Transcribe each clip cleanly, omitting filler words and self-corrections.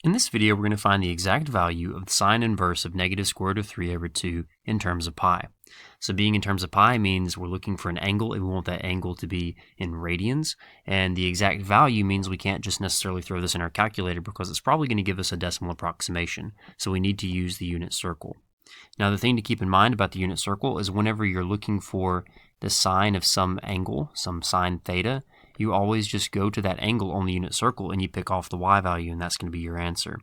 In this video, we're going to find the exact value of the sine inverse of negative square root of 3 over 2 in terms of pi. So being in terms of pi means we're looking for an angle, and we want that angle to be in radians. And the exact value means we can't just necessarily throw this in our calculator because it's probably going to give us a decimal approximation. So we need to use the unit circle. Now the thing to keep in mind about the unit circle is whenever you're looking for the sine of some angle, some sine theta, you always just go to that angle on the unit circle and you pick off the y value, and that's going to be your answer.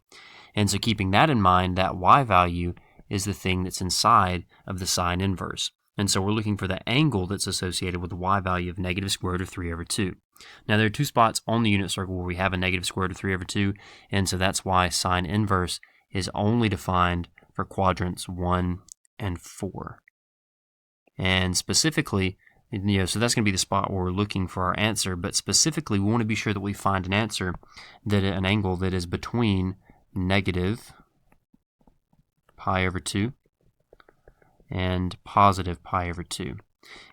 And so keeping that in mind, that y value is the thing that's inside of the sine inverse. And so we're looking for the angle that's associated with the y value of negative square root of 3 over 2. Now there are two spots on the unit circle where we have a negative square root of 3 over 2, and so that's why sine inverse is only defined for quadrants 1 and 4. And specifically, so that's going to be the spot where we're looking for our answer, but specifically we want to be sure that we find an answer, that an angle that is between negative pi over 2 and positive pi over 2.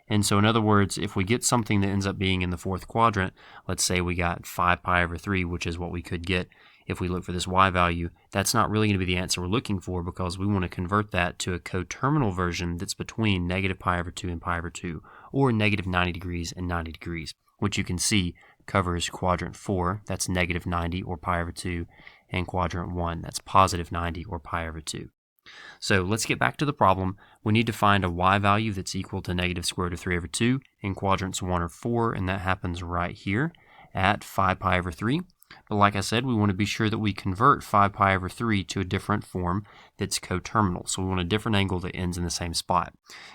And so in other words, if we get something that ends up being in the fourth quadrant, let's say we got 5 pi over 3, which is what we could get if we look for this y value, that's not really going to be the answer we're looking for, because we want to convert that to a coterminal version that's between negative pi over 2 and pi over 2, or negative 90 degrees and 90 degrees, which you can see covers quadrant 4, that's negative 90 or pi over 2, and quadrant 1, that's positive 90 or pi over 2. So let's get back to the problem. We need to find a y value that's equal to negative square root of 3 over 2 in quadrants 1 or 4, and that happens right here at 5 pi over 3. But like I said, we want to be sure that we convert 5 pi over 3 to a different form that's coterminal. So we want a different angle that ends in the same spot.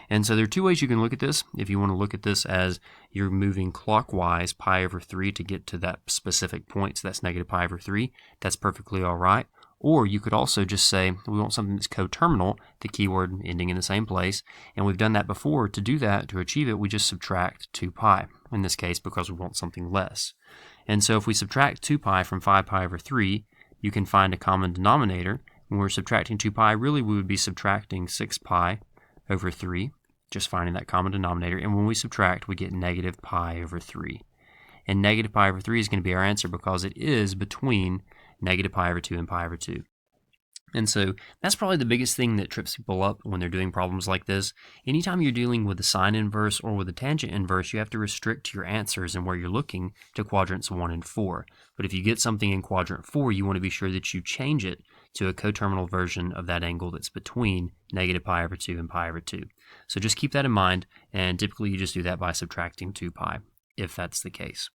And so there are two ways you can look at this. If you want to look at this as you're moving clockwise pi over 3 to get to that specific point, so that's negative pi over 3, that's perfectly all right. Or you could also just say we want something that's coterminal, the keyword ending in the same place, and we've done that before. To do that, to achieve it, we just subtract 2 pi, in this case because we want something less. And so if we subtract 2 pi from 5 pi over 3, you can find a common denominator. When we're subtracting 2 pi, really we would be subtracting 6 pi over 3, just finding that common denominator. And when we subtract, we get negative pi over 3. And negative pi over 3 is going to be our answer because it is between negative pi over 2 and pi over 2. And so that's probably the biggest thing that trips people up when they're doing problems like this. Anytime you're dealing with the sine inverse or with the tangent inverse, you have to restrict your answers and where you're looking to quadrants 1 and 4. But if you get something in quadrant 4, you want to be sure that you change it to a coterminal version of that angle that's between negative pi over 2 and pi over 2. So just keep that in mind, and typically you just do that by subtracting 2 pi, if that's the case.